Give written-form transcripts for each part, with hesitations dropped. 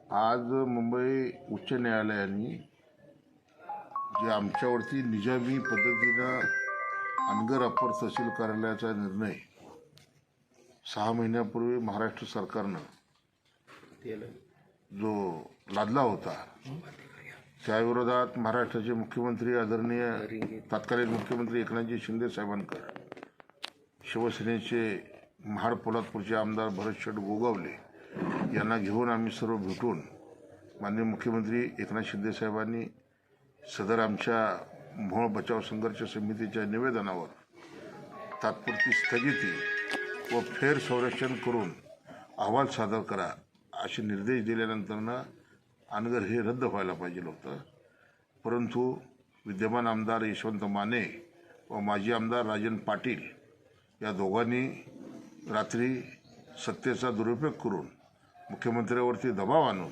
आज मुंबई उच्च न्यायालयाने जे आमच्यावरती निजामी पद्धतीनं अनगर अप्पर तहसील कार्यालयाचा निर्णय 6 महिन्यापूर्वी महाराष्ट्र सरकारनं जो लादला होता त्याविरोधात महाराष्ट्राचे मुख्यमंत्री आदरणीय तत्कालीन मुख्यमंत्री एकनाथजी शिंदे साहेबांकर, शिवसेनेचे महाड पोलादपूरचे आमदार भरत शेठ गोगावले यांना घेऊन आम्ही सर्व भेटून माननीय मुख्यमंत्री एकनाथ शिंदे साहेबांनी सदर आमच्या मोहोळ बचाव संघर्ष समितीच्या निवेदनावर तात्पुरती स्थगिती व फेर संरक्षण करून अहवाल सादर करा असे निर्देश दिल्यानंतरनं अनगर हे रद्द व्हायला पाहिजे होतं. परंतु विद्यमान आमदार यशवंत माने व माजी आमदार राजन पाटील या दोघांनी रात्री सत्तेचा दुरुपयोग करून मुख्यमंत्र्यावरती दबाव आणून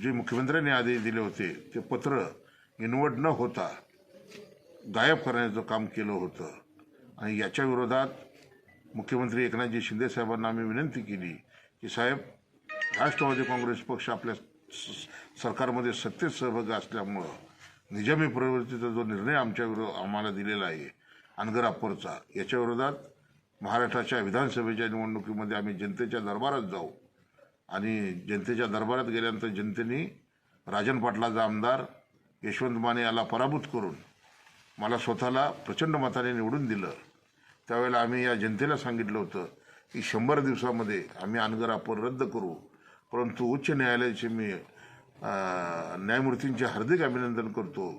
जे मुख्यमंत्र्यांनी आदेश दिले होते ते पत्र इन्व्हर्ट न होता गायब करण्याचं काम केलं होतं. आणि याच्या विरोधात मुख्यमंत्री एकनाथजी शिंदे साहेबांना आम्ही विनंती केली की साहेब, राष्ट्रवादी काँग्रेस पक्ष आपल्या सरकारमध्ये सत्तेत सहभागी असल्यामुळं निजामी प्रवृत्तीचा जो निर्णय आम्हाला दिलेला आहे अनगर अप्परचा, याच्या विरोधात महाराष्ट्राच्या विधानसभेच्या निवडणुकीमध्ये आम्ही जनतेच्या दरबारात जाऊ आणि जनतेच्या दरबारात गेल्यानंतर जनतेने राजन पाटलाचा आमदार यशवंत माने याला पराभूत करून मला स्वतःला प्रचंड मताने निवडून दिलं. त्यावेळेला आम्ही या जनतेला सांगितलं होतं की 100 दिवसामध्ये आम्ही अनगर अप्पर रद्द करू. परंतु उच्च न्यायालयाचे मी न्यायमूर्तींचे हार्दिक अभिनंदन करतो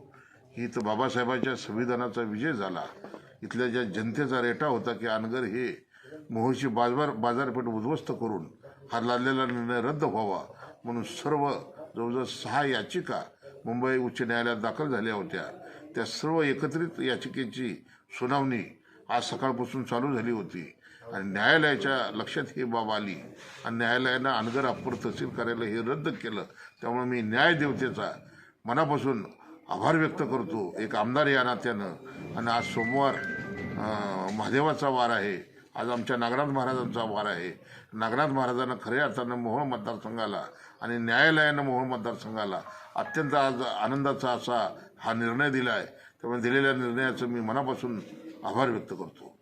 की इथं बाबासाहेबांच्या संविधानाचा विजय झाला. इथल्या ज्या जनतेचा रेटा होता की अनगर हे मोहोळची बाजारपेठ उद्ध्वस्त करून हा लादलेला निर्णय रद्द व्हावा म्हणून सर्व जवळजवळ 6 याचिका मुंबई उच्च न्यायालयात दाखल झाल्या होत्या. त्या सर्व एकत्रित याचिकेची सुनावणी आज सकाळपासून चालू झाली होती आणि न्यायालयाच्या लक्षात ही बाब आली आणि न्यायालयानं अनगर अप्पर तहसील कार्यालय हे रद्द केलं. त्यामुळे मी न्यायदेवतेचा मनापासून आभार व्यक्त करतो एक आमदार या नात्यानं. आणि आज सोमवार महादेवाचा वार आहे, आज आमच्या नागनाथ महाराजांचा वार आहे. नागनाथ महाराजांना खऱ्या अर्थानं मोहोळ मतदारसंघाला आणि न्यायालयानं मोहोळ मतदारसंघाला अत्यंत आज आनंदाचा असा हा निर्णय दिला आहे. त्यामुळे दिलेल्या निर्णयाचं मी मनापासून आभार व्यक्त करतो.